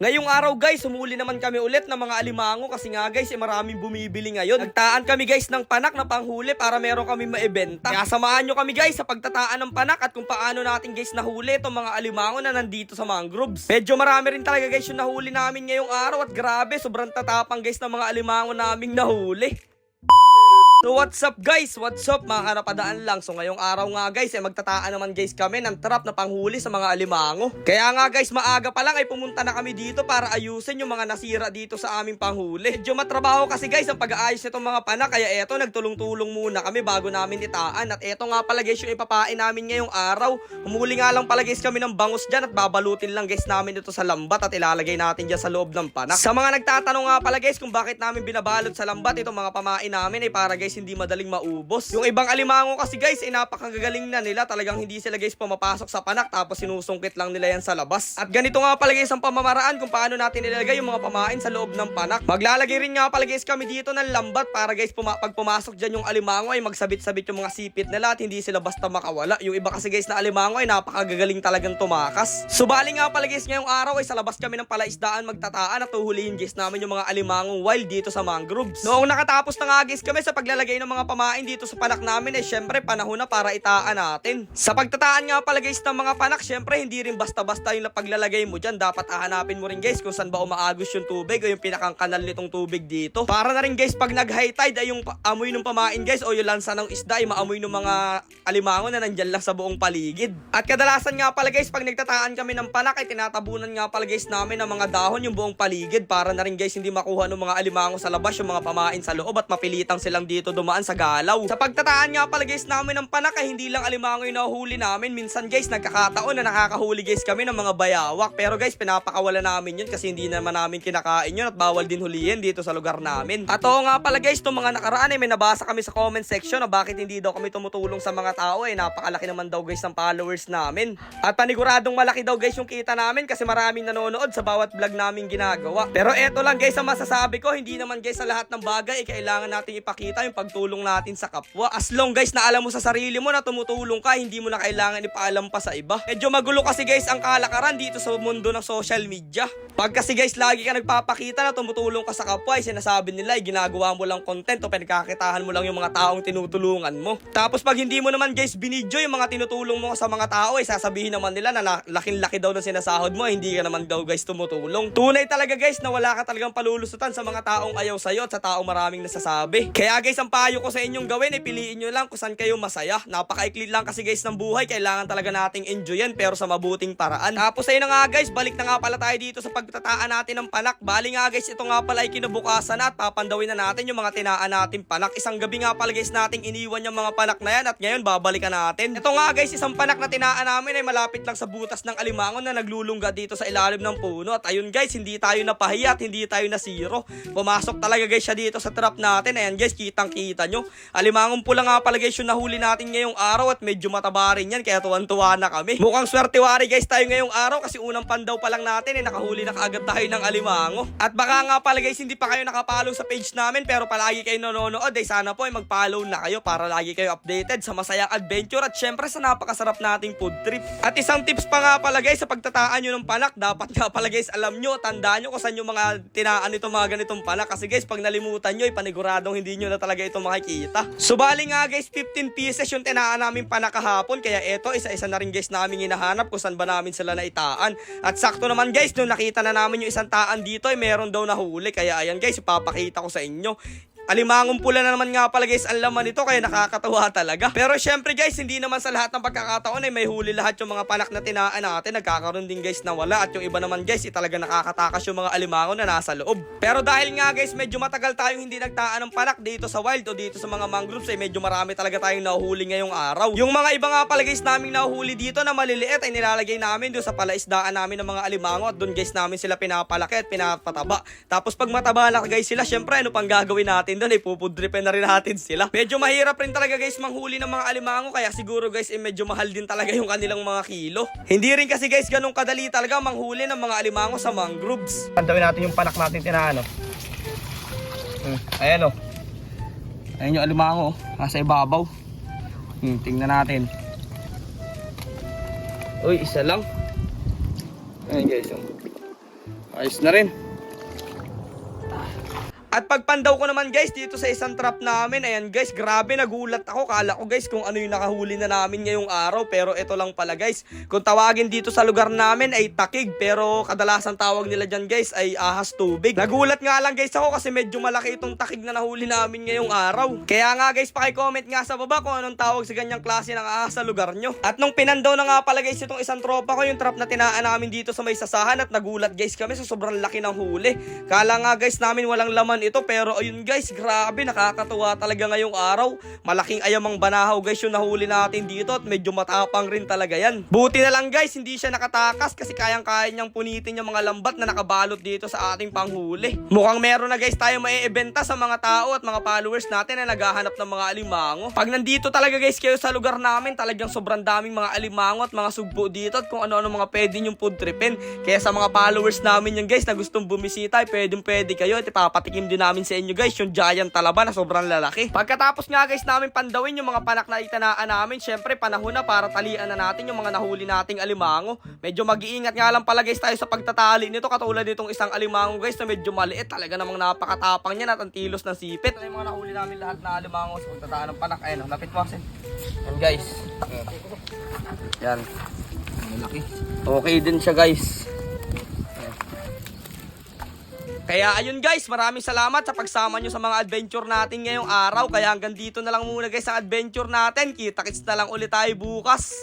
Ngayong araw guys, humuli naman kami ulit ng mga alimango kasi nga guys, maraming bumibili ngayon. Nagtaan kami guys ng panak na panghuli para meron kami maibenta. Kaya samahan nyo kami guys sa pagtataan ng panak at kung paano natin guys nahuli itong mga alimango na nandito sa mangroves. Medyo marami rin talaga guys yung nahuli namin ngayong araw at grabe, sobrang tatapang guys ng mga alimango naming nahuli. So what's up guys? What's up mga kanapadaan lang? So ngayong araw nga guys magtataan naman guys kami ng trap na panghuli sa mga alimango. Kaya nga guys maaga pa lang ay pumunta na kami dito para ayusin yung mga nasira dito sa aming panghuli. Medyo matrabaho kasi guys ang pag-aayos nitong mga panak kaya eto nagtulong-tulong muna kami bago namin itaan. At eto nga pala guys yung ipapain namin ngayong araw. Humuli nga lang pala guys kami ng bangus dyan at babalutin lang guys namin ito sa lambat at ilalagay natin dyan sa loob ng panak. Sa mga nagtatanong nga pala guys kung bakit namin binabalot sa lambat itong mga pamain namin ay para guys hindi madaling maubos. Yung ibang alimango kasi guys ay napakagagaling na nila. Talagang hindi sila guys pumapasok sa panak tapos sinusungkit lang nila yan sa labas. At ganito nga pala guys ang pamamaraan kung paano natin ilalagay yung mga pamain sa loob ng panak. Maglalagay rin nga pala guys kami dito ng lambat para guys pag pumasok dyan yung alimango ay magsabit-sabit yung mga sipit nila at hindi sila basta makawala. Yung iba kasi guys na alimango ay napakagagaling talagang tumakas. Subali nga pala guys ngayong araw ay sa labas kami ng palaisdaan magtataan at uhulihin guys namin yung mga alimango wild dito sa mangroves. Noong nakatapos na nga guys kami sa paglalagay ng mga pamain dito sa panak namin ay syempre panahon na para itaan natin. Sa pagtataan nga pala guys ng mga panak, syempre hindi rin basta-basta yung paglalagay mo dyan. Dapat hahanapin mo rin guys kung saan ba umaagos yung tubig o yung pinakang kanal nitong tubig dito. Para na rin guys pag nag-high tide ay yung amoy ng pamain guys o yung lansa ng isda ay maamoy ng mga alimango na nandyan lang sa buong paligid. At kadalasan nga pala guys pag nagtataan kami ng panak ay tinatabunan nga pala guys namin ng mga dahon yung buong paligid para na rin guys hindi makuha ng mga alimango sa labas yung mga pamain sa loob at mapilitang silang dito dumaan sa galaw. Sa pagtataan nga pala guys namin ng panak ay hindi lang alimango yung nahuhuli namin. Minsan guys nagkakataon na nakakahuli guys kami ng mga bayawak. Pero guys pinapakawala namin yun kasi hindi naman namin kinakain yun at bawal din hulihin dito sa lugar namin. At oo nga pala guys itong mga nakaraan ay may nabasa kami sa comment section na bakit hindi daw kami tumutulong sa mga tao ay napakalaki naman daw guys ng followers namin. At paniguradong malaki daw guys yung kita namin kasi maraming nanonood sa bawat vlog namin ginagawa. Pero eto lang guys ang masasabi ko, hindi naman guys sa lahat ng bagay ay kailangan natin ipakita yung pagtulong natin sa kapwa. As long guys na alam mo sa sarili mo na tumutulong ka, hindi mo na kailangan ipaalam pa sa iba. Medyo magulo kasi guys ang kalakaran dito sa mundo ng social media. Pag kasi guys lagi ka nagpapakita na tumutulong ka sa kapwa ay sinasabi nila ay ginagawa mo lang content o pinagkakitahan mo lang yung mga taong tinutulungan mo. Tapos pag hindi mo naman guys binidyo yung mga tinutulong mo sa mga tao ay sasabihin naman nila na laking-laki daw na sinasahod mo ay hindi ka naman daw guys tumutulong. Tunay talaga guys na wala ka talagang palulusutan sa mga taong ayaw sa'yo at sa taong maraming nasasabi. Kaya guys ang payo ko sa inyong gawin ay piliin nyo lang kung saan kayo masaya. Napakaikli lang kasi guys ng buhay, kailangan talaga nating enjoyan pero sa mabuting paraan. Tapos ayun na nga guys, balik na nga pala tayo dito sa pagtataan natin ng panak. Bali nga guys, ito nga pala ay kinabukasan na at papandawin na natin yung mga tinaan natin panak. Isang gabi nga pala guys nating iniwan yung mga panak na yan at ngayon babalikan natin. Ito nga guys, isang panak na tinaan namin ay malapit lang sa butas ng alimango na naglulungga dito sa ilalim ng puno. At ayun guys, hindi tayo napahiya at hindi tayo nasiro. Pumasok talaga guys siya dito sa trap natin. Ayan guys, kitang kita nyo. Alimangong pula nga pala guys yung nahuli natin ngayong araw at medyo mataba rin yan kaya tuwan-tuwa na kami. Mukhang swertewari guys tayo ngayong araw kasi unang pandaw pa lang natin nakahuli na kaagad tayo ng alimango. At baka nga pala guys hindi pa kayo nakapollow sa page namin pero palagi kayo nanonood ay sana po ay mag-follow na kayo para lagi kayo updated sa masayang adventure at syempre sa napakasarap nating food trip. At isang tips pa nga pala guys sa pagtataan nyo ng panak, dapat nga pala guys alam nyo, tandaan nyo kung saan yung mga tinaan nito mga ganitong panak kasi guys pag nalimutan nyo ay paniguradong hindi nyo na talaga ito makikita. Subali nga guys 15 pieces yung tinaan namin panak kahapon kaya eto isa-isa na rin guys namin hinahanap kung saan ba namin sila naitaan. At sakto naman guys nung nakita na namin yung isang taan dito ay meron daw nahuli kaya ayan guys ipapakita ko sa inyo. Alimangong pula na naman nga pala guys ang laman nito kaya nakakatawa talaga. Pero syempre guys hindi naman sa lahat ng pagkakataon ay may huli lahat yung mga panak na tinaan natin. Nagkakaroon din guys na wala at yung iba naman guys talaga nakakatakas yung mga alimango na nasa loob. Pero dahil nga guys medyo matagal tayong hindi nagtaan ng panak dito sa wild o dito sa mga mangroves ay medyo marami talaga tayong nahuhuli ngayong araw. Yung mga iba nga pala guys naming nahuhuli dito na maliliit ay nilalagay namin doon sa palaisdaan namin ng mga alimango at doon guys namin sila pinapalaki at pinapataba. Tapos pag mataba na guys sila syempre ano pang gagawin natin doon ay pupudripin na rin natin sila. Medyo mahirap rin talaga guys manghuli ng mga alimango kaya siguro guys medyo mahal din talaga yung kanilang mga kilo. Hindi rin kasi guys ganun kadali talaga manghuli ng mga alimango sa mangroves. Pantawin natin yung panak natin tinaan. Ayan o. Ayan yung alimango nasa ibabaw. Tingnan natin. Uy, isa lang. Ayan guys. Ayos na rin. At pagpandaw ko naman guys dito sa isang trap namin, ayan guys, grabe nagulat ako. Kala ko guys kung ano yung nakahuli na namin ngayong araw, pero ito lang pala guys. Kung tawagin dito sa lugar namin ay takig, pero kadalasan tawag nila dyan guys ay ahas tubig. Nagulat nga lang guys ako kasi medyo malaki itong takig na nahuli namin ngayong araw. Kaya nga guys, paki-comment nga sa baba kung anong tawag sa ganyang klase ng ahas sa lugar nyo. At nung pinandaw na nga pala guys itong isang tropa ko, yung trap na tinaan namin dito sa may sasahan, at nagulat guys kami sa sobrang laki ng huli. Kala nga guys namin walang laman ito, pero ayun guys, grabe, nakakatuwa talaga ngayong araw. Malaking ayamang banahaw guys yung nahuli natin dito, at medyo matapang rin talaga yan. Buti na lang guys hindi siya nakatakas, kasi kayang-kaya niyang punitin yung mga lambat na nakabalot dito sa ating panghuli. Mukhang meron na guys tayo maiibenta sa mga tao at mga followers natin na naghahanap ng mga alimango. Pag nandito talaga guys kayo sa lugar namin, talagang sobrang daming mga alimango at mga sugpo dito, at kung ano-ano mga pwede yung food tripin. Kaya sa mga followers namin yan guys na gustong bumisita, pwede kayo, at ipapatikim din namin sa inyo guys yung giant talaba na sobrang lalaki. Pagkatapos nga guys namin pandawin yung mga panak na itanaan namin, syempre panahon na para talian na natin yung mga nahuli nating alimango. Medyo mag-iingat nga lang pala guys tayo sa pagtatali nito, katulad nitong isang alimango guys na medyo maliit, talaga namang napakatapang niya at ang tilos ng sipit. Ito yung mga nahuli namin lahat na alimango sa pagtataan ng panak. Ayun, lapit mo kasi. Yan guys. Yan. Malaki. Okay din siya guys. Kaya ayun guys, maraming salamat sa pagsama nyo sa mga adventure natin ngayong araw. Kaya hanggang dito na lang muna guys ang adventure natin. Kita-kits na lang ulit tayo bukas.